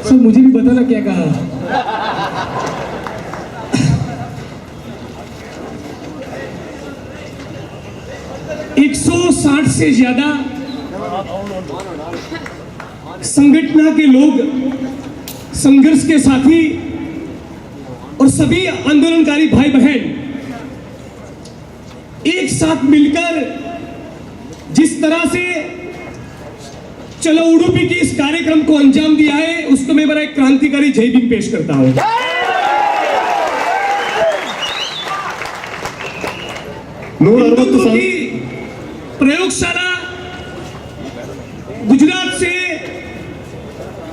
Sir मुझे भी बताना क्या कहा। 160 से ज्यादा संगठन के लोग, संघर्ष के साथी और सभी आंदोलनकारी भाई बहन एक साथ मिलकर जिस तरह से चलो उडुपी के इस कार्यक्रम को अंजाम दिया है, उसको मैं बड़ा एक क्रांतिकारी जय भीम पेश करता हूं। हिंदुत्व की प्रयोगशाला गुजरात से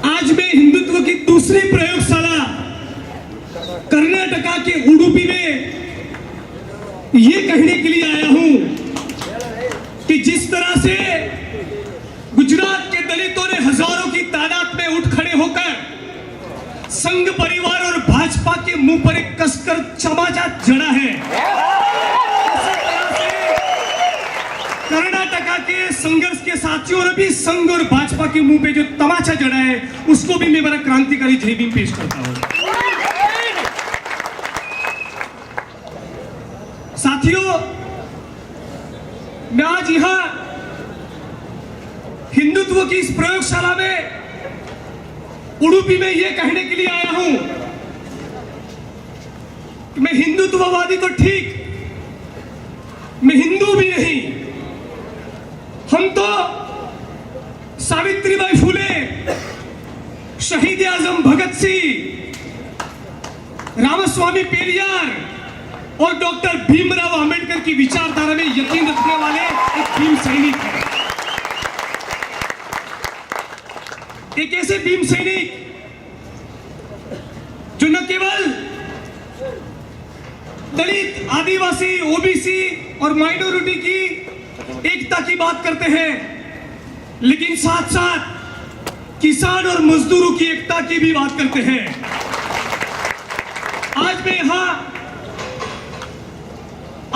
आज मैं हिंदुत्व की दूसरी प्रयोगशाला कर्नाटका के उडुपी में ये कहने के लिए आया हूं कि जिस तरह से गुजरात के दलितों ने हजारों की तादाद में उठ खड़े होकर संघ परिवार और भाजपा के मुंह पर एक कसकर चमाचा जड़ा है, कर्नाटका के संघर्ष के साथियों ने भी संघ और भाजपा के मुंह पे जो तमाचा जड़ा है उसको भी मैं बड़ा क्रांतिकारी जय भीम पेश करता हूं। साथियों, मैं आज यहां हिंदुत्व की इस प्रयोगशाला में उडुपी में यह कहने के लिए आया हूं कि मैं हिंदुत्ववादी तो ठीक, मैं हिंदू भी नहीं। हम तो सावित्रीबाई फुले, शहीद आजम भगत सिंह, रामस्वामी पेरियार और डॉक्टर भीमराव अंबेडकर की विचारधारा में यकीन रखने वाले एक भीम सैनिक हैं। एक ऐसे भीम सैनिक जो न केवल दलित, आदिवासी, ओबीसी और माइनॉरिटी की एकता की बात करते हैं, लेकिन साथ साथ किसान और मजदूरों की एकता की भी बात करते हैं। आज मैं यहां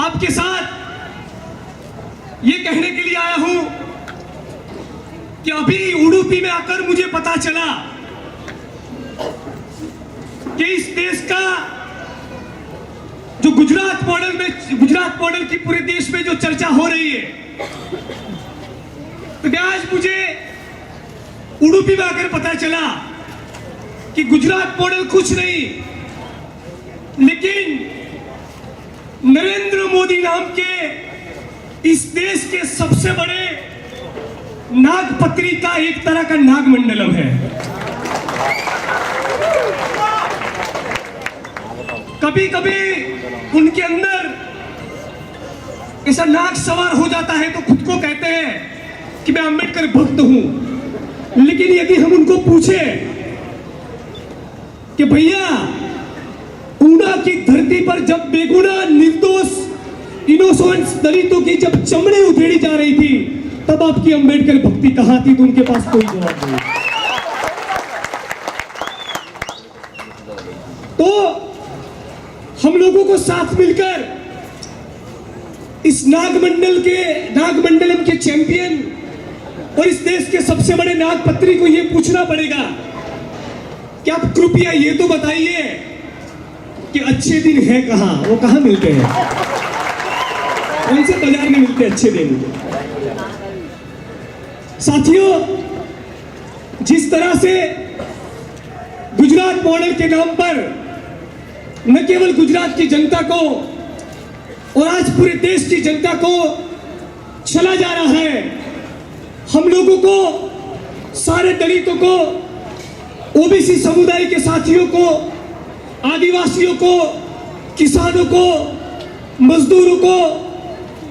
आपके साथ ये कहने के लिए आया हूं कि अभी उडुपी में आकर मुझे पता चला कि इस देश का जो गुजरात मॉडल की पूरे देश में जो चर्चा हो रही है, तो आज मुझे उडुपी में आकर पता चला कि गुजरात मॉडल कुछ नहीं, लेकिन नरेंद्र मोदी नाम के इस देश के सबसे बड़े नागपत्री का एक तरह का नागमंडलम है। कभी कभी उनके अंदर ऐसा नाग सवार हो जाता है तो खुद को कहते हैं कि मैं अंबेडकर भक्त हूं, लेकिन यदि हम उनको पूछे कि भैया ऊना की धरती पर जब बेगुनाह निर्दोष इनोसेंट दलितों की जब चमड़े उधेड़ी जा रही थी, तब आपकी अंबेडकर भक्ति कहां थी? तो उनके पास कोई जवाब नहीं। तो हम लोगों को साथ मिलकर इस नागमंडलम के चैंपियन और इस देश के सबसे बड़े नागपत्री को यह पूछना पड़ेगा कि आप कृपया ये तो बताइए कि अच्छे दिन है कहां, वो कहां मिलते हैं? कौन से बाजार में मिलते हैं अच्छे दिन? साथियों, जिस तरह से गुजरात मॉडल के नाम पर न केवल गुजरात की जनता को और आज पूरे देश की जनता को चला जा रहा है, हम लोगों को, सारे दलितों को, ओबीसी समुदाय के साथियों को, आदिवासियों को, किसानों को, मजदूरों को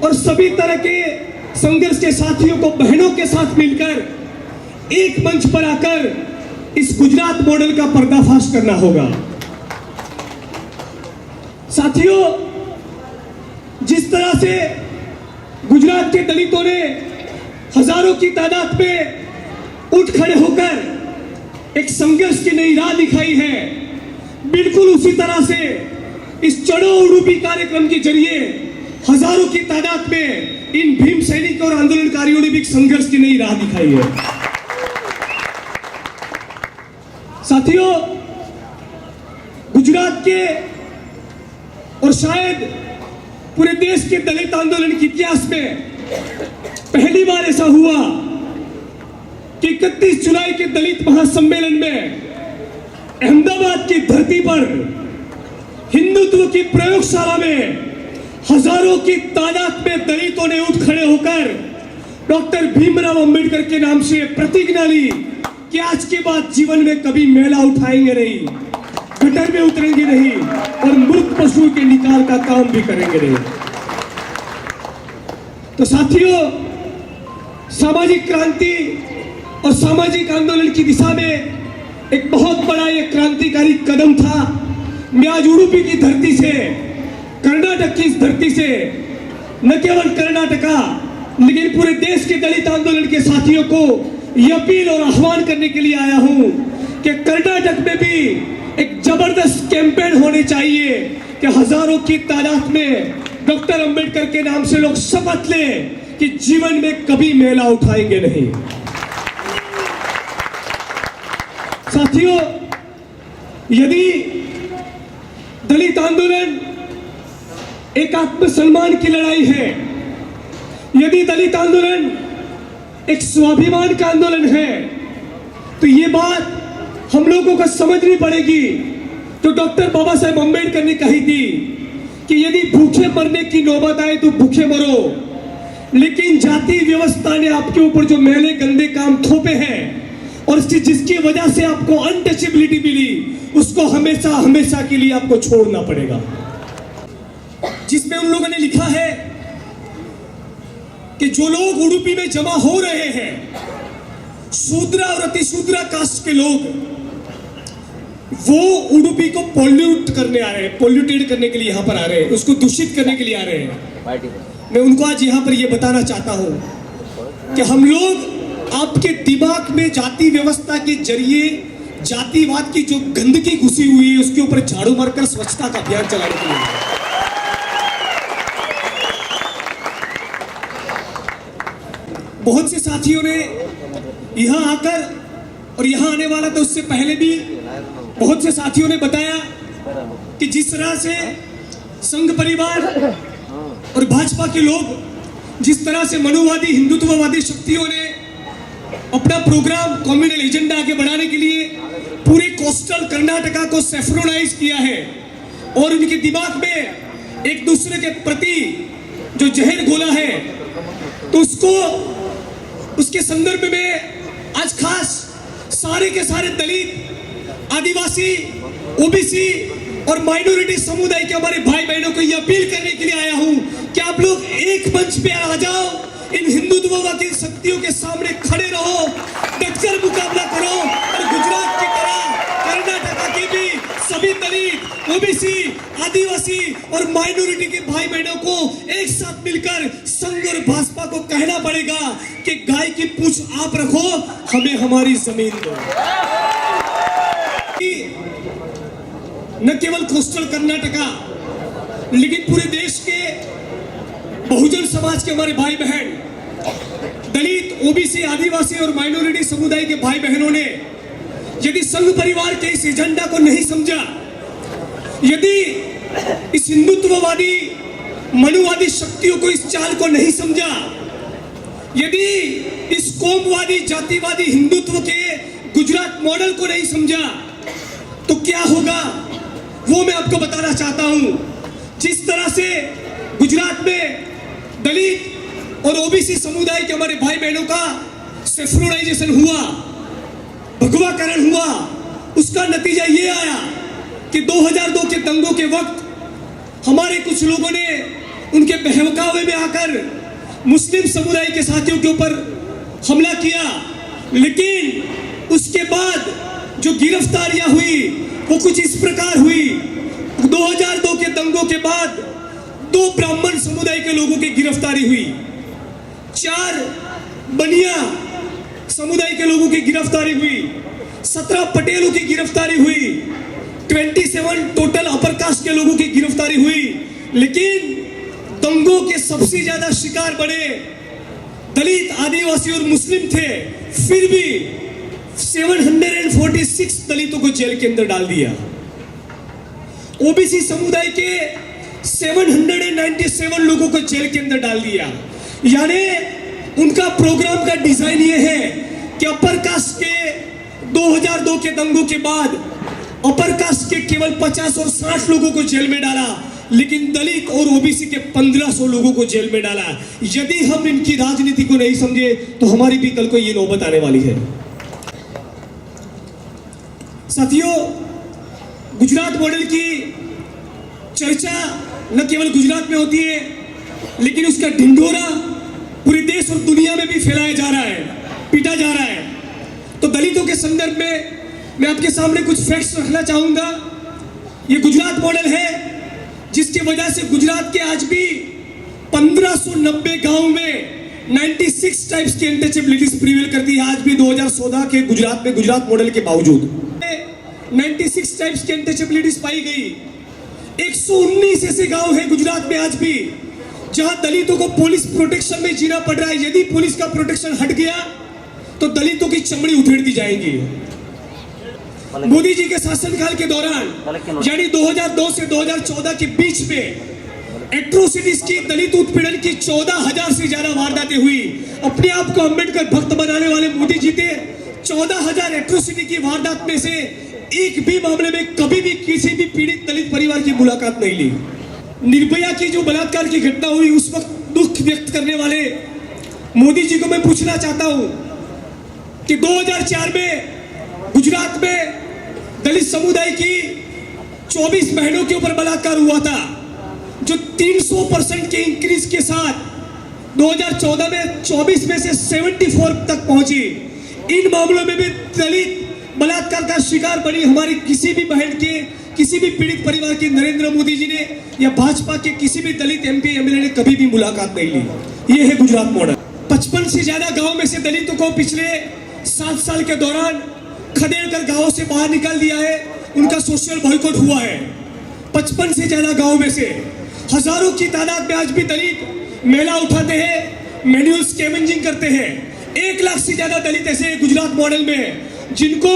और सभी तरह के संघर्ष के साथियों को बहनों के साथ मिलकर एक मंच पर आकर इस गुजरात मॉडल का पर्दाफाश करना होगा। साथियों, जिस तरह से गुजरात के दलितों ने हजारों की तादाद में उठ खड़े होकर एक संघर्ष की नई राह दिखाई है, बिल्कुल उसी तरह से इस चढ़ो उडुपी कार्यक्रम के जरिए हजारों की तादाद में इन भीम सैनिकों और आंदोलनकारियों ने भी संघर्ष की नई राह दिखाई है। साथियों, गुजरात के और शायद पूरे देश के दलित आंदोलन के इतिहास में पहली बार ऐसा हुआ कि 31 जुलाई के दलित महासम्मेलन में अहमदाबाद की धरती पर हिंदुत्व की प्रयोगशाला में हजारों की तादाद में दलितों ने उठ खड़े होकर डॉक्टर भीमराव अंबेडकर के नाम से प्रतिज्ञा ली कि आज के बाद जीवन में कभी मेला उठाएंगे नहीं, गटर में उतरेंगे नहीं और मृत पशु के निकाल का काम भी करेंगे नहीं। तो साथियों, सामाजिक क्रांति और सामाजिक आंदोलन की दिशा में एक बहुत बड़ा ये क्रांतिकारी कदम था। मैं आज उडुपी की धरती से, कर्नाटक की इस धरती से, न केवल कर्नाटका लेकिन पूरे देश के दलित आंदोलन के साथियों को यह अपील और आह्वान करने के लिए आया हूं कि कर्नाटक में भी एक जबरदस्त कैंपेन होने चाहिए कि हजारों की तादाद में डॉक्टर अंबेडकर के नाम से लोग शपथ लें कि जीवन में कभी मेला उठाएंगे नहीं। साथियों, यदि दलित आंदोलन एक आत्मसम्मान की लड़ाई है, यदि दलित आंदोलन एक स्वाभिमान का आंदोलन है, तो ये बात हम लोगों को समझनी पड़ेगी। तो डॉक्टर बाबा साहेब अंबेडकर ने कही थी कि यदि भूखे मरने की नौबत आए तो भूखे मरो, लेकिन जाति व्यवस्था ने आपके ऊपर जो मैले गंदे काम थोपे हैं और जिसकी वजह से आपको अनटचेबिलिटी मिली, उसको हमेशा हमेशा के लिए आपको छोड़ना पड़ेगा। जिसमें उन लोगों ने लिखा है कि जो लोग उडुपी में जमा हो रहे हैं, शूद्रा और अतिशूद्रा कास्ट के लोग, वो उडुपी को पॉल्यूट करने आ रहे हैं, पॉल्यूटेड करने के लिए यहाँ पर आ रहे हैं, उसको दूषित करने के लिए आ रहे हैं। मैं उनको आज यहाँ पर ये बताना चाहता हूँ कि हम लोग आपके दिमाग में जाति व्यवस्था के जरिए जातिवाद की जो गंदगी घुसी हुई है उसके ऊपर झाड़ू मारकर स्वच्छता का अभियान चलाने के लिए। बहुत से साथियों ने यहाँ आकर और यहाँ आने वाला तो उससे पहले भी बहुत से साथियों ने बताया कि जिस तरह से संघ परिवार और भाजपा के लोग, जिस तरह से मनुवादी हिंदुत्ववादी शक्तियों ने अपना प्रोग्राम कम्युनल एजेंडा आगे बढ़ाने के लिए पूरे कोस्टल कर्नाटका को सेफ्रोनाइज किया है और उनके दिमाग में एक दूसरे के प्रति जो जहर घोला है, तो उसके संदर्भ में आज खास सारे के सारे दलित, आदिवासी, ओबीसी और माइनॉरिटी समुदाय के हमारे भाई बहनों को यह अपील करने के लिए आया हूं कि आप लोग एक मंच पे आ जाओ, इन हिंदुत्ववादी शक्तियों के सामने खड़े रहो, डटकर मुकाबला करो और गुजरात की तरह कर्नाटका के भी सभी दलित, ओबीसी, आदिवासी और माइनॉरिटी के भाई बहनों को एक साथ मिलकर संघ और भाजपा को कहना पड़ेगा कि गाय की पूंछ आप रखो, हमें हमारी जमीन दो। न केवल कोस्टल कर्नाटका लेकिन पूरे देश के बहुजन समाज के हमारे भाई बहन, दलित, ओबीसी, आदिवासी और माइनॉरिटी समुदाय के भाई बहनों ने यदि संघ परिवार के इस एजेंडा को नहीं समझा, यदि इस हिंदुत्ववादी मनुवादी शक्तियों को, इस चाल को नहीं समझा, यदि इस कोमवादी जातिवादी हिंदुत्व के गुजरात मॉडल को नहीं समझा, तो क्या होगा वो मैं आपको बताना चाहता हूं। जिस तरह से गुजरात में दलित और ओबीसी समुदाय के हमारे भाई बहनों का सेफ्रोनाइजेशन हुआ, भगवाकरण हुआ, उसका नतीजा ये आया कि 2002 के दंगों के वक्त हमारे कुछ लोगों ने उनके बहकावे में आकर मुस्लिम समुदाय के साथियों के ऊपर हमला किया, लेकिन उसके बाद जो गिरफ्तारियां हुई वो कुछ इस प्रकार हुई। 2002 के दंगों के बाद 2 ब्राह्मण समुदाय के लोगों की गिरफ्तारी हुई, 4 बनिया समुदाय के लोगों की गिरफ्तारी हुई, 17 पटेलों की गिरफ्तारी हुई, 27 टोटल अपर कास्ट के लोगों की गिरफ्तारी हुई। लेकिन दंगों के सबसे ज्यादा शिकार बने दलित, आदिवासी और मुस्लिम थे। 746 दलितों को जेल के अंदर डाल दिया। ओबीसी समुदाय के 797 लोगों को जेल के अंदर डाल दिया। यानी उनका प्रोग्राम का डिजाइन ये है कि अपर कास्ट के 2002 के दंगों के बाद अपर कास्ट के केवल 50 और 60 लोगों को जेल में डाला, लेकिन दलित और ओबीसी के 1500 लोगों को जेल में डाला। यदि हम इनकी राजनीति को नहीं समझे तो हमारी भी कल को ये नौबत आने वाली है। साथियों, गुजरात मॉडल की चर्चा न केवल गुजरात में होती है, लेकिन उसका ढिंढोरा पूरे देश और दुनिया में भी फैलाया जा रहा है, पीटा जा रहा है। तो दलितों के संदर्भ में मैं आपके सामने कुछ फैक्ट्स रखना चाहूंगा। ये गुजरात मॉडल है जिसकी वजह से गुजरात के आज भी 1590 गांव में 96 टाइप्स की अनटचेबिलिटीज प्रिवेल करती है। आज भी 2014 के गुजरात में गुजरात मॉडल के बावजूद 96 टाइप्स की अनटचेबिलिटीज पाई गई। 119 ऐसे गांव हैं गुजरात में आज भी जहां दलितों को पुलिस प्रोटेक्शन में जीना पड़ रहा है। यदि पुलिस का प्रोटेक्शन हट गया तो दलितों की चमड़ी उधेड़ दी जाएगी। मोदी जी के शासनकाल के दौरान यानी 2002 से 2014 के बीच में एट्रोसिटीज की, दलित उत्पीड़न की 14,000 से ज्यादा वारदातें हुई। अपने आप को अंबेडकर भक्त बनाने वाले मोदी जी ने 14,000 एट्रोसिटी की वारदात में से एक भी मामले में कभी भी किसी भी पीड़ित दलित परिवार की मुलाकात नहीं ली। निर्भया की जो बलात्कार की घटना हुई उस वक्त दुख व्यक्त करने वाले मोदी जी को मैं पूछना चाहता हूं कि 2004 में गुजरात में दलित समुदाय की 24 बहनों के ऊपर बलात्कार हुआ था, जो 300% के इंक्रीज के साथ 2014 में 24 में से 74 तक पहुंची। इन मामलों में भी दलित बलात्कार का शिकार बनी हमारी किसी भी बहन के, किसी भी पीड़ित परिवार की नरेंद्र मोदी जी ने या भाजपा के किसी भी दलित एमपी एमएलए ने कभी भी मुलाकात नहीं ली। ये है गुजरात मॉडल। 55 से ज्यादा गांव में से दलितों को पिछले 7 साल के दौरान खदेड़ कर गांवों से बाहर निकाल दिया है। उनका सोशल बॉयकॉट हुआ है। 55 से ज्यादा गांव में से हजारों की तादाद में आज भी दलित मेला उठाते हैं, मैनुअल स्कैवेंजिंग करते हैं। 1 लाख से ज्यादा दलित ऐसे गुजरात मॉडल में जिनको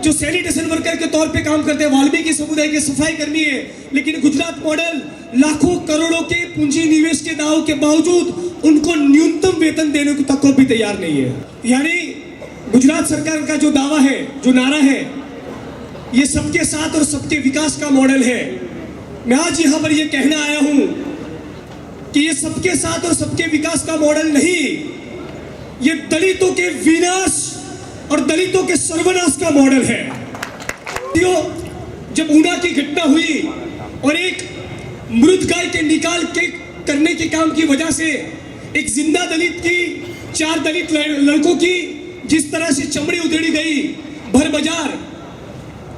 जो सैनिटेशन वर्कर के तौर पे काम करते हैं, वाल्मीकि समुदाय के सफाई कर्मी है, लेकिन गुजरात मॉडल लाखों करोड़ों के पूंजी निवेश के दाव के बावजूद उनको न्यूनतम वेतन देने को तक को भी तैयार नहीं है। यानी गुजरात सरकार का जो दावा है, जो नारा है, ये सबके साथ और सबके विकास का मॉडल है। मैं आज यहां पर ये कहना आया हूं कि ये सबके साथ और सबके विकास का मॉडल नहीं, ये दलितों के विनाश और दलितों के सर्वनाश का मॉडल है। जब ऊना की घटना हुई और एक मृत गाय के निकाल के करने के काम की वजह से एक जिंदा दलित की, 4 दलित लड़कों की जिस तरह से चमड़ी उधेड़ी गई भर बाजार,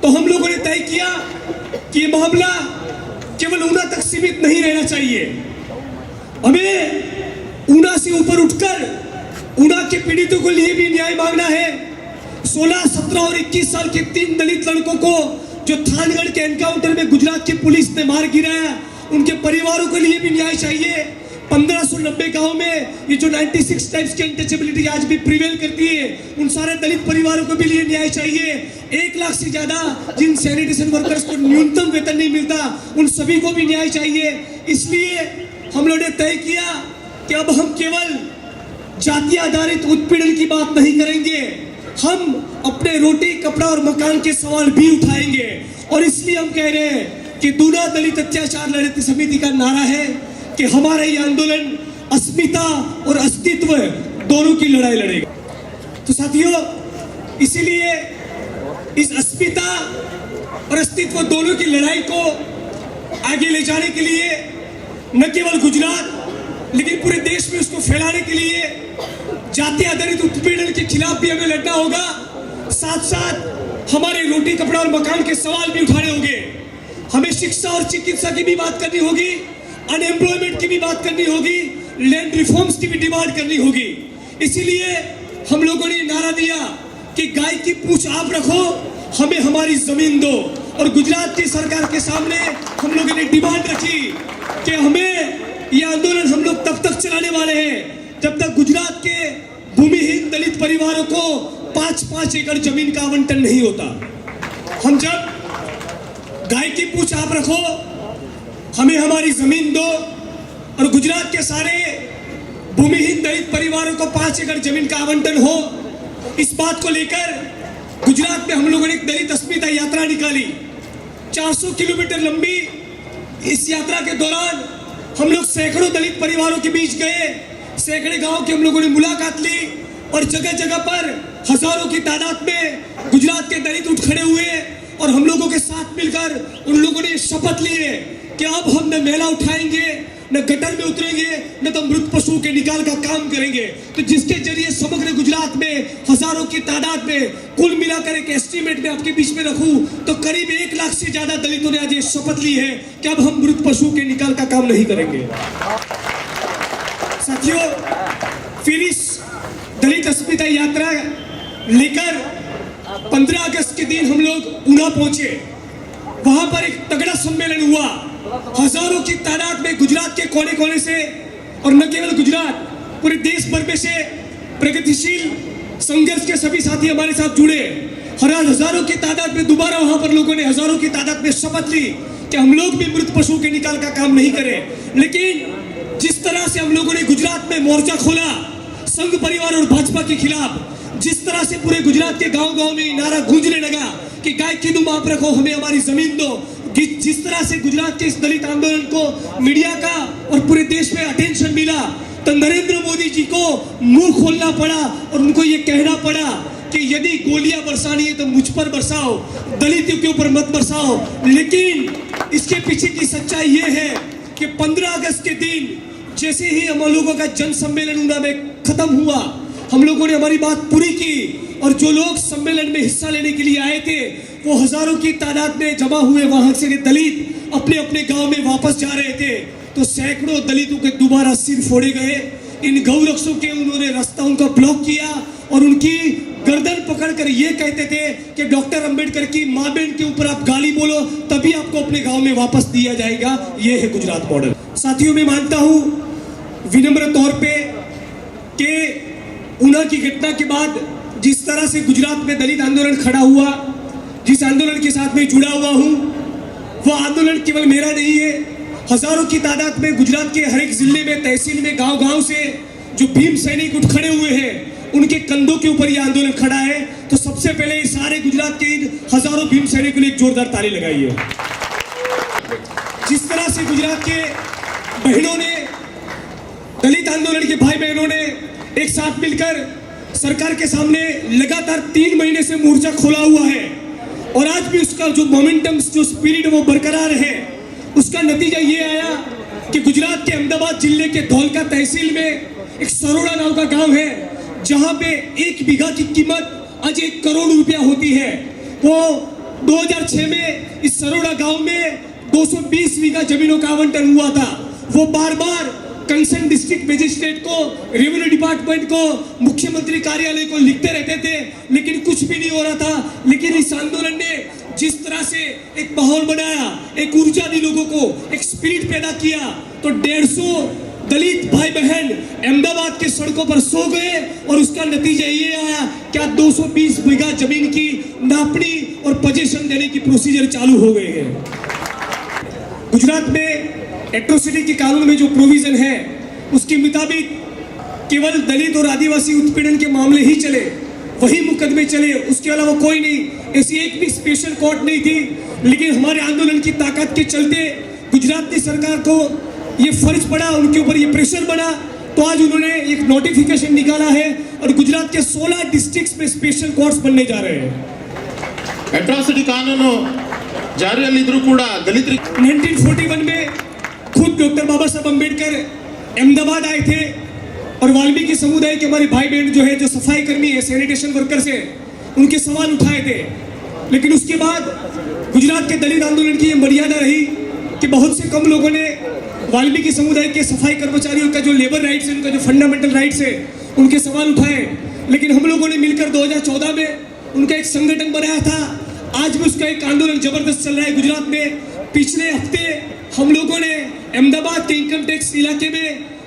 तो हम लोगों ने तय किया कि ये मामला केवल ऊना तक सीमित नहीं रहना चाहिए। हमें ऊना से ऊपर उठकर ऊना के पीड़ितों के लिए भी न्याय मांगना है। 16, 17 और 21 साल के 3 दलित लड़कों को जो थानगढ़ के एनकाउंटर में गुजरात की पुलिस ने मार गिराया, उनके परिवारों के लिए भी न्याय चाहिए। 1590 गांव में ये जो 96 टाइप्स की अनटचेबिलिटी आज भी प्रिवेल करती है, उन सारे दलित परिवारों को भी लिए न्याय चाहिए। 1 लाख से ज्यादा जिन सैनिटेशन वर्कर्स को न्यूनतम वेतन नहीं मिलता, उन सभी को भी न्याय चाहिए। इसलिए हम लोगों ने तय किया कि अब हम केवल जाति आधारित उत्पीड़न की बात नहीं करेंगे, हम अपने रोटी, कपड़ा और मकान के सवाल भी उठाएंगे। और इसलिए हम कह रहे हैं कि दूना दलित अत्याचार लड़ती समिति का नारा है कि हमारा ये आंदोलन अस्मिता और अस्तित्व दोनों की लड़ाई लड़ेगा। तो साथियों, इसीलिए इस अस्मिता और अस्तित्व दोनों की लड़ाई को आगे ले जाने के लिए न केवल गुजरात लेकिन पूरे देश में उसको फैलाने के लिए जाति आधारित उत्पीड़न के खिलाफ भी हमें लड़ना होगा। साथ साथ हमारे रोटी, कपड़ा और मकान के सवाल भी उठाने होंगे। हमें शिक्षा और चिकित्सा की भी बात करनी होगी, अनएम्प्लॉयमेंट की भी बात करनी होगी, लैंड रिफॉर्म्स की भी डिमांड करनी होगी। इसीलिए हम लोगों ने नारा दिया कि गाय की पूंछ आप रखो, हमें हमारी जमीन दो। और गुजरात की सरकार के सामने हम लोगों ने डिमांड रखी कि हमें यह आंदोलन हम लोग तब तक चलाने वाले हैं जब तक गुजरात के भूमिहीन दलित परिवारों को 5-5 एकड़ जमीन का आवंटन नहीं होता। हम जब गाय की पूछ आप रखो, हमें हमारी जमीन दो, और गुजरात के सारे भूमिहीन दलित परिवारों को 5 एकड़ जमीन का आवंटन हो, इस बात को लेकर गुजरात में हम लोगों ने एक दलित अस्मिता यात्रा निकाली, 400 किलोमीटर लंबी। इस यात्रा के दौरान हम लोग सैकड़ों दलित परिवारों के बीच गए, सैकड़े गांव की हम लोगों ने मुलाकात ली, और जगह जगह पर हजारों की तादाद में गुजरात के दलित उठ खड़े हुए, और हम लोगों के साथ मिलकर उन लोगों ने शपथ ली है कि अब हम न मेला उठाएंगे, न गटर में उतरेंगे, न तो मृत पशुओं के निकाल का काम करेंगे। तो जिसके जरिए समग्र गुजरात में हजारों की तादाद में, कुल मिलाकर एक एस्टीमेट में आपके बीच में रखूं तो करीब 1 लाख से ज्यादा दलितों ने आज ये शपथ ली है कि अब हम मृत पशुओं के निकाल का काम नहीं करेंगे। साथियों, फिर इस दलित अस्मिता यात्रा लेकर 15 अगस्त के दिन हम लोग ऊना पहुंचे। वहां पर एक तगड़ा सम्मेलन हुआ, हजारों की तादाद में गुजरात के कोने कोने से, और न केवल गुजरात, पूरे देश भर में से प्रगतिशील संघर्ष के सभी साथी हमारे साथ जुड़े। हजारों की तादाद में दोबारा वहां पर लोगों ने हजारों की तादाद में शपथ ली कि हम लोग भी मृत पशुओं के निकाल का काम नहीं करें। लेकिन जिस तरह से हम लोगों ने गुजरात में मोर्चा खोला संघ परिवार और भाजपा के खिलाफ, जिस तरह से पूरे गुजरात के गांव-गांव में नारा गूंजने लगा कि गाय की दुम आप रखो, हमें हमारी जमीन दो, जिस तरह से गुजरात के इस दलित आंदोलन को मीडिया का और पूरे देश में अटेंशन मिला, तो नरेंद्र मोदी जी को मुंह खोलना पड़ा और उनको ये कहना पड़ा कि यदि गोलियां बरसानी है तो मुझ पर बरसाओ, दलितों के ऊपर मत बरसाओ। लेकिन इसके पीछे की सच्चाई ये है कि 15 अगस्त के दिन जैसे ही हम लोगों का जन सम्मेलन ऊना में खत्म हुआ, हम लोगों ने हमारी बात पूरी की, और जो लोग सम्मेलन में हिस्सा लेने के लिए आए थे वो हजारों की तादाद में जमा हुए वहां से दलित अपने अपने गांव में वापस जा रहे थे। तो सैकड़ों दलितों के दोबारा सिर फोड़े गए। इन गौरक्षों के उन्होंने रास्ता उनका ब्लॉक किया और उनकी गर्दन पकड़कर ये कहते थे कि डॉक्टर अंबेडकर की मां बहन के ऊपर आप गाली बोलो तभी आपको अपने गांव में वापस दिया जाएगा। ये है गुजरात मॉडल। साथियों, मैं मानता हूं विनम्र तौर पे कि ऊना की घटना के बाद जिस तरह से गुजरात में दलित आंदोलन खड़ा हुआ, जिस आंदोलन के साथ में जुड़ा हुआ हूं, वो आंदोलन केवल मेरा नहीं है। हजारों की तादाद में गुजरात के हर एक जिले में, तहसील में, गांव-गांव से जो भीम सैनिक उठ खड़े हुए हैं, उनके कंधों के ऊपर यह आंदोलन खड़ा है। तो सबसे पहले सारे गुजरात के इन हजारों भीम सैनिकों ने एक जोरदार ताली लगाई है। जिस तरह से गुजरात के बहनों ने, दलित आंदोलन के भाई बहनों ने एक साथ मिलकर सरकार के सामने लगातार 3 महीने से मोर्चा खोला हुआ है, और आज भी उसका जो मोमेंटम, जो स्पिरिट वो बरकरार है। उसका नतीजा ये आया कि गुजरात के अहमदाबाद जिले के धौलका तहसील में एक सरोड़ा नाम का गांव है, जहां पे 1 बीघा की कीमत आज 1 करोड़ रुपया होती है। वो 2006 में इस सरोड़ा गांव में 220 बीघा जमीनों का आवंटन हुआ था। वो बार बार कंसर्न डिस्ट्रिक्ट मजिस्ट्रेट को, रेवेन्यू डिपार्टमेंट को, मुख्यमंत्री कार्यालय को लिखते रहते थे, लेकिन कुछ भी नहीं हो रहा था। लेकिन इस आंदोलन ने जिस तरह से एक माहौल बनाया, एक ऊर्जा दी लोगों को, एक स्पिरिट पैदा किया, तो 150 दलित भाई बहन अहमदाबाद के सड़कों पर सो गए, और उसका नतीजा ये आया कि 220 बीघा जमीन की नापनी और पोजीशन देने की प्रोसीजर चालू हो गए हैं। गुजरात में एट्रोसिटी के कानून में जो प्रोविजन है उसके मुताबिक केवल दलित और आदिवासी उत्पीड़न के मामले ही चले, वही मुकदमे चले, उसके अलावा कोई नहीं। ऐसी एक भी स्पेशल कोर्ट नहीं थी। लेकिन हमारे आंदोलन की ताकत के चलते गुजरात की सरकार को ये फर्ज पड़ा, उनके ऊपर ये प्रेशर बना, तो आज उन्होंने एक नोटिफिकेशन निकाला है और गुजरात के 16 डिस्ट्रिक्ट्स में स्पेशल कोर्ट्स बनने जा रहे हैं। एट्रोसिटी कानूनु जारियಲ್ಲಿದ್ರೂ ಕೂಡ ದಲಿತರಿಗೆ 1941 में खुद डॉक्टर बाबा साहब अम्बेडकर अहमदाबाद आए थे, और वाल्मीकि समुदाय के हमारे भाई बहन जो है, जो सफाई कर्मी है, सैनिटेशन वर्कर्स है, उनके सवाल उठाए थे। लेकिन उसके बाद गुजरात के दलित आंदोलन की ये मर्यादा रही कि बहुत से कम लोगों ने वाल्मीकि समुदाय के सफाई कर्मचारियों का जो लेबर राइट्स है, उनका जो फंडामेंटल राइट्स है, उनके सवाल उठाए। लेकिन हम लोगों ने मिलकर 2014 में उनका एक संगठन बनाया था। आज भी उसका एक आंदोलन जबरदस्त चल रहा है गुजरात में। पिछले हफ्ते हम लोगों ने अहमदाबाद के इनकम टैक्स इलाके में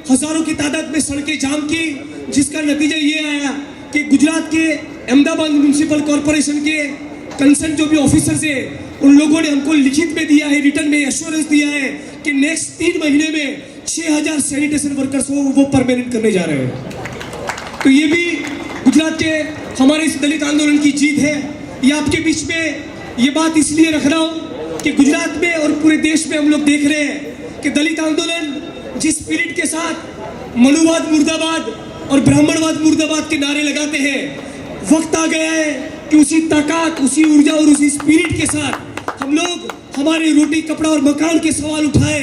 हजारों की तादाद में सड़कें जाम की, जिसका नतीजा ये आया कि गुजरात के अहमदाबाद म्यूनिसिपल कॉरपोरेशन के कंसर्न जो भी ऑफिसर्स है उन लोगों ने हमको लिखित में दिया है, रिटर्न में एश्योरेंस दिया है कि नेक्स्ट 3 महीने में 6000 सैनिटेशन वर्कर्स को वो परमानेंट करने जा रहे हैं। तो ये भी गुजरात के हमारे इस दलित आंदोलन की जीत है। ये आपके बीच में ये बात इसलिए रख रहा हूँ कि गुजरात में और पूरे देश में हम लोग देख रहे हैं कि दलित आंदोलन जिस स्पिरिट के साथ मनुवाद मुर्दाबाद और ब्राह्मणवाद मुर्दाबाद के नारे लगाते हैं, वक्त आ गया है कि उसी ताकत, उसी ऊर्जा और उसी स्पिरिट के साथ हम लोग हमारे रोटी कपड़ा और मकान के सवाल उठाए,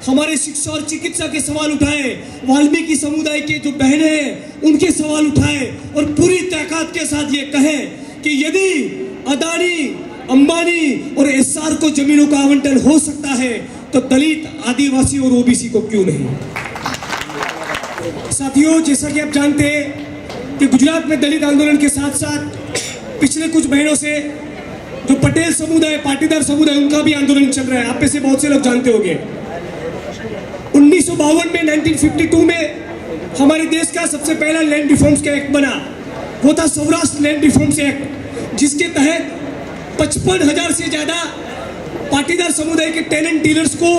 हमारे शिक्षा और चिकित्सा के सवाल उठाए, वाल्मीकि समुदाय के जो बहनें हैं उनके सवाल उठाए और पूरी ताकत के साथ ये कहें कि यदि अदानी, अंबानी और एसआर को जमीनों का आवंटन हो सकता है तो दलित, आदिवासी और ओबीसी को क्यों नहीं। साथियों, जैसा कि आप जानते हैं कि गुजरात में दलित आंदोलन के साथ साथ पिछले कुछ महीनों से जो पटेल समुदाय, पाटीदार समुदाय, उनका भी आंदोलन चल रहा है। आप में से बहुत से लोग जानते होंगे 1952 में 1952 में हमारे देश का सबसे पहला लैंड रिफॉर्म्स का एक्ट बना। वो था सौराष्ट्र लैंड रिफॉर्म्स एक्ट, जिसके तहत 55,000 से ज्यादा पाटीदार समुदाय के टेनेंट डीलर्स को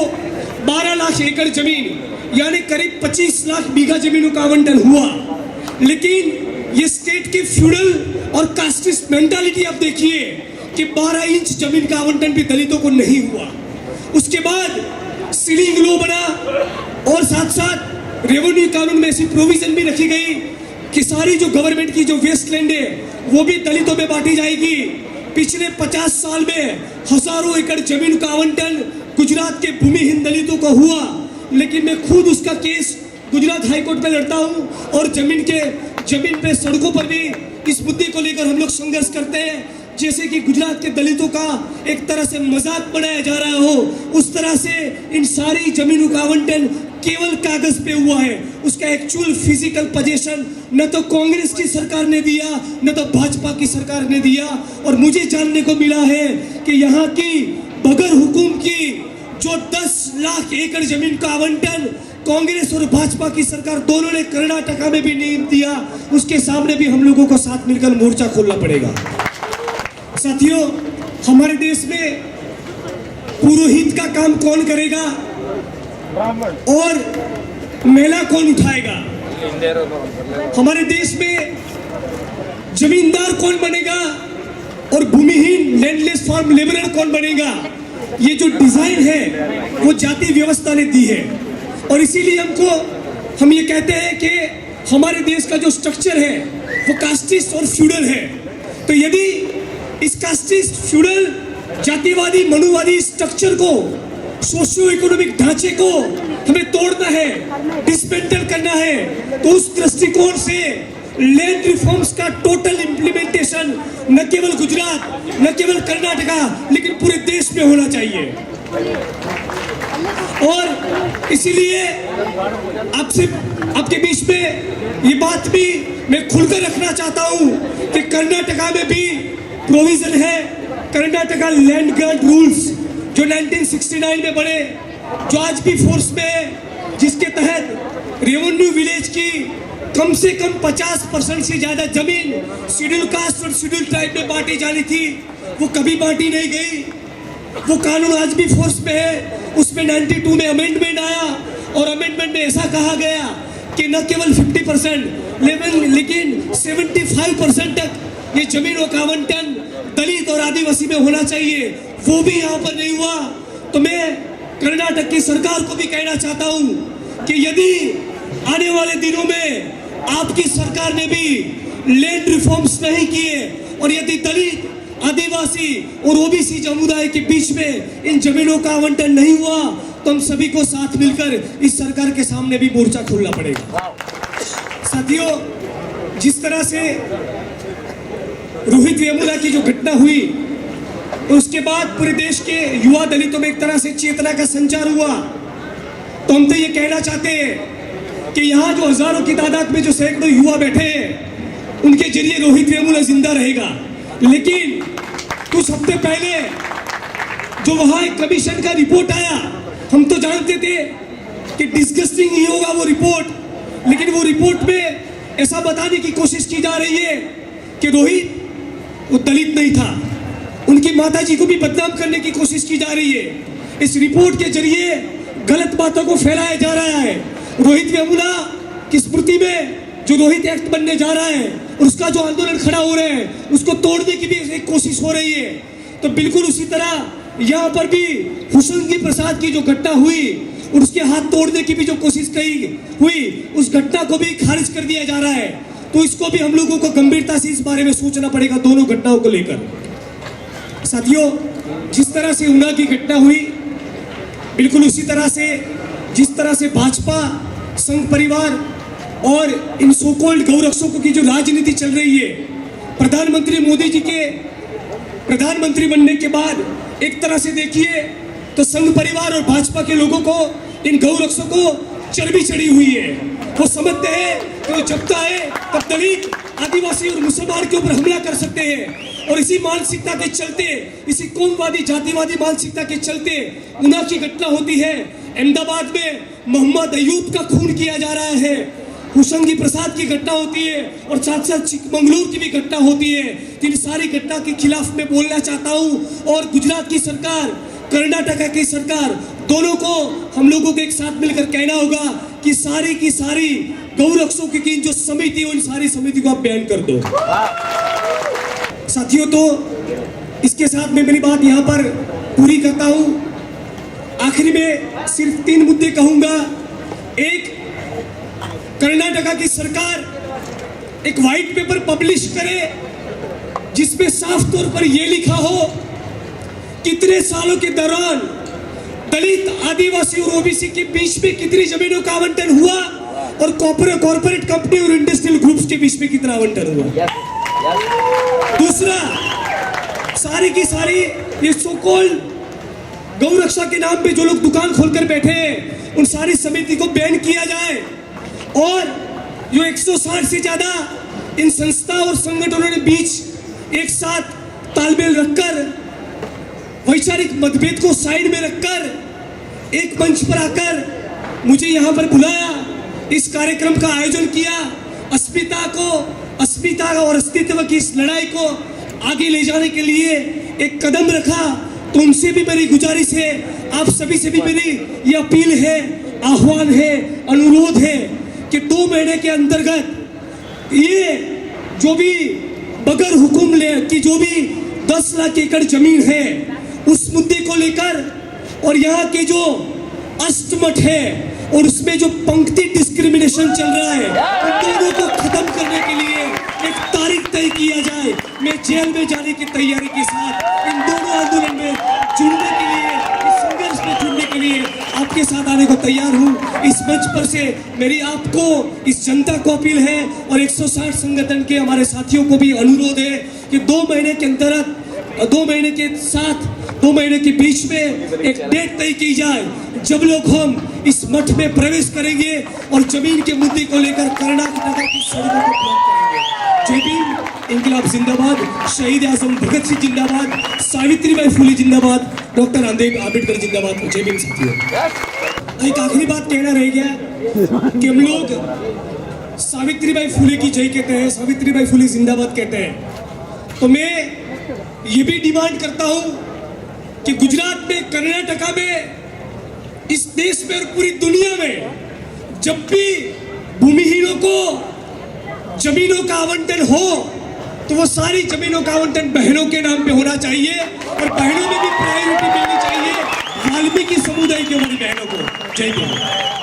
12 लाख एकड़ जमीन यानी करीब 25 लाख बीघा जमीनों का आवंटन हुआ। लेकिन ये स्टेट की फ्यूडल और कास्टिस्ट मेंटालिटी आप देखिए कि 12 इंच जमीन का आवंटन भी दलितों को नहीं हुआ। उसके बाद सीलिंग लॉ बना और साथ साथ रेवेन्यू कानून में ऐसी प्रोविजन भी रखी गई कि सारी जो गवर्नमेंट की जो वेस्ट लैंड है वो भी दलितों में बांटी जाएगी। पिछले 50 साल में हजारों एकड़ जमीन का आवंटन गुजरात के भूमिहीन दलितों को हुआ, लेकिन मैं खुद उसका केस गुजरात हाईकोर्ट में लड़ता हूं और जमीन पे सड़कों पर भी इस मुद्दे को लेकर हम लोग संघर्ष करते हैं। जैसे कि गुजरात के दलितों का एक तरह से मजाक बनाया जा रहा हो, उस तरह से इन सारी जमीनों का आवंटन केवल कागज पे हुआ है। उसका एक्चुअल फिजिकल पोजीशन न तो कांग्रेस की सरकार ने दिया न तो भाजपा की सरकार ने दिया। और मुझे जानने को मिला है कि यहाँ की बगैर हुकूम की जो 10 लाख एकड़ जमीन का आवंटन कांग्रेस और भाजपा की सरकार दोनों ने कर्नाटका में भी नहीं दिया, उसके सामने भी हम लोगों को साथ मिलकर मोर्चा खोलना पड़ेगा। साथियों, हमारे देश में पुरोहित का काम कौन करेगा और मेला कौन उठाएगा? हमारे देश में जमींदार कौन बनेगा और भूमिहीन लैंडलेस फार्म लेबरर कौन बनेगा? ये जो डिजाइन है वो जाति व्यवस्था ने दी है और इसीलिए हम ये कहते हैं कि हमारे देश का जो स्ट्रक्चर है वो कास्टिस्ट और फ्यूडल है। तो यदि इस कास्टिस्ट फ्यूडल जातिवादी मनुवादी स्ट्रक्चर को, सोशियो इकोनॉमिक ढांचे को हमें तोड़ना है, डिसमेंटल करना है, तो उस दृष्टिकोण से लैंड रिफॉर्म्स का टोटल इंप्लीमेंटेशन न केवल गुजरात, न केवल कर्नाटका, लेकिन पूरे देश में होना चाहिए। और इसीलिए आपके बीच में ये बात भी मैं खुलकर रखना चाहता हूं कि कर्नाटका में भी प्रोविजन है, कर्नाटका लैंड ग्रांट रूल्स जो 1969 में बने, जो आज भी फोर्स में है, जिसके तहत रेवेन्यू विलेज की कम से कम 50% से ज्यादा जमीन शेड्यूल कास्ट और शेड्यूल ट्राइब में बांटी जानी थी, वो कभी बांटी नहीं गई। वो कानून आज भी फोर्स में है। उसमें 92 में अमेंडमेंट आया और अमेंडमेंट में ऐसा कहा गया कि न केवल 50% लेकिन 75% तक ये जमीनों का आवंटन दलित और आदिवासी में होना चाहिए। वो भी यहाँ पर नहीं हुआ। तो मैं कर्नाटक की सरकार को भी कहना चाहता हूँ कि यदि आने वाले दिनों में आपकी सरकार ने भी लैंड रिफॉर्म्स नहीं किए और यदि दलित, आदिवासी और ओबीसी समुदाय के बीच में इन जमीनों का आवंटन नहीं हुआ तो हम सभी को साथ मिलकर इस सरकार के सामने भी मोर्चा खोलना पड़ेगा। साथियों, जिस तरह से रोहित वेमुला की जो घटना हुई उसके बाद पूरे देश के युवा दलितों में एक तरह से चेतना का संचार हुआ। तो हम तो ये कहना चाहते हैं कि यहाँ जो हजारों की तादाद में जो सैकड़ों युवा बैठे हैं उनके जरिए रोहित वेमुला जिंदा रहेगा। लेकिन कुछ हफ्ते पहले जो वहां एक कमीशन का रिपोर्ट आया, हम तो जानते थे कि डिस्गस्टिंग ही होगा वो रिपोर्ट, लेकिन वो रिपोर्ट में ऐसा बताने की कोशिश की जा रही है कि रोहित वो दलित नहीं था, उनकी माताजी को भी बदनाम करने की कोशिश की जा रही है। इस रिपोर्ट के जरिए गलत बातों को फैलाया जा रहा है। रोहित वेमुला की स्मृति में जो रोहित एक्ट बनने जा रहा है और उसका जो आंदोलन खड़ा हो रहा है उसको तोड़ने की भी एक कोशिश हो रही है। तो बिल्कुल उसी तरह यहाँ पर भी हुसैन प्रसाद की जो घटना हुई और उसके हाथ तोड़ने की भी जो कोशिश की हुई, उस घटना को भी खारिज कर दिया जा रहा है। तो इसको भी हम लोगों को गंभीरता से इस बारे में सोचना पड़ेगा, दोनों घटनाओं को लेकर। साथियों, जिस तरह से ऊना की घटना हुई, बिल्कुल उसी तरह से जिस तरह से भाजपा, संघ परिवार और इन सो कॉल्ड गौरक्षकों की जो राजनीति चल रही है, प्रधानमंत्री मोदी जी के प्रधानमंत्री बनने के बाद एक तरह से देखिए तो संघ परिवार और भाजपा के लोगों को, इन गौरक्षकों को चर्बी चढ़ी हुई है। वो समझते हैं कि वो जब चाहे तब दलित, आदिवासी और मुसलमान के ऊपर हमला कर सकते हैं। और इसी मानसिकता के चलते, इसी कौमवादी जातिवादी मानसिकता के चलते ऊना की घटना होती है। अहमदाबाद में मोहम्मद अयूब का खून किया जा रहा है, हुसैन प्रसाद की घटना होती है और साथ साथ चिकमंगलुरु की भी घटना होती है। तो इन सारी घटना के खिलाफ मैं बोलना चाहता हूं। और गुजरात की सरकार, कर्नाटक की सरकार, दोनों को हम लोगों को एक साथ मिलकर कहना होगा कि सारी की सारी गौरक्षकों की जो समिति है, उन सारी समिति को आप बैन कर दो। साथियों, तो इसके साथ मैं मेरी बात यहाँ पर पूरी करता हूँ। आखिरी में सिर्फ 3 मुद्दे कहूंगा। एक, कर्नाटका की सरकार एक व्हाइट पेपर पब्लिश करे जिसमें साफ तौर पर यह लिखा हो कितने सालों के दौरान दलित, आदिवासी और ओबीसी के बीच में कितनी जमीनों का आवंटन हुआ और कॉर्पोरेट कंपनी और इंडस्ट्रियल ग्रुप्स के बीच में कितना आवंटन हुआ। दूसरा, सारी की सारी ये सो कॉल्ड गौरक्षा के नाम पे जो लोग दुकान खोलकर बैठे हैं, उन सारी समिति को बैन किया जाए और जो 160 से ज्यादा इन संस्था और संगठनों के बीच एक साथ तालमेल रखकर, वैचारिक मतभेद को साइड में रखकर एक मंच पर आकर मुझे यहाँ पर बुलाया, इस कार्यक्रम का आयोजन किया, अस्मिता और अस्तित्व की इस लड़ाई को आगे ले जाने के लिए एक कदम रखा। तो उनसे भी मेरी गुजारिश है, आप सभी से भी मेरी ये अपील है, आह्वान है, अनुरोध है कि 2 महीने के अंतर्गत ये जो भी बगैर हुकुम ले कि जो भी 10 लाख एकड़ जमीन है, उस मुद्दे को लेकर और यहाँ के जो अष्टमठ है और उसमें जो पंक्ति डिस्क्रिमिनेशन चल रहा है, उन दोनों को खत्म करने के लिए एक तारीख तय किया जाए। मैं जेल में जाने की तैयारी के साथ इन दोनों आंदोलन में जुड़ने के लिए, इस संघर्ष में जुड़ने के लिए आपके साथ आने को तैयार हूँ। इस मंच पर से मेरी आपको, इस जनता को अपील है और 160 संगठन के हमारे साथियों को भी अनुरोध है कि 2 महीने के अंदर, 2 महीने के साथ 2 महीने के बीच में एक डेट तय की जाए जब लोग हम इस मठ में प्रवेश करेंगे और जमीन के मुद्दे को लेकर कर्नाटक की सड़कों को ब्लॉक करेंगे। जय भीम, इंकलाब जिंदाबाद, शहीद आजम भगत सिंह जिंदाबाद, सावित्रीबाई फुले जिंदाबाद, डॉक्टर आंबेडकर जिंदाबाद। जय भीम साथियों। एक आखिरी बात कहना रह गया कि हम लोग सावित्रीबाई फुले की जय कहते हैं, सावित्रीबाई फुले जिंदाबाद कहते हैं। तो मैं ये भी डिमांड करता हूं कि गुजरात में, कर्नाटका में, इस देश में और पूरी दुनिया में जब भी भूमिहीनों को जमीनों का आवंटन हो तो वो सारी जमीनों का आवंटन बहनों के नाम पे होना चाहिए और बहनों में भी प्रायोरिटी मिलनी चाहिए वाल्मीकि समुदाय की हमारी बहनों को। जय हिंद।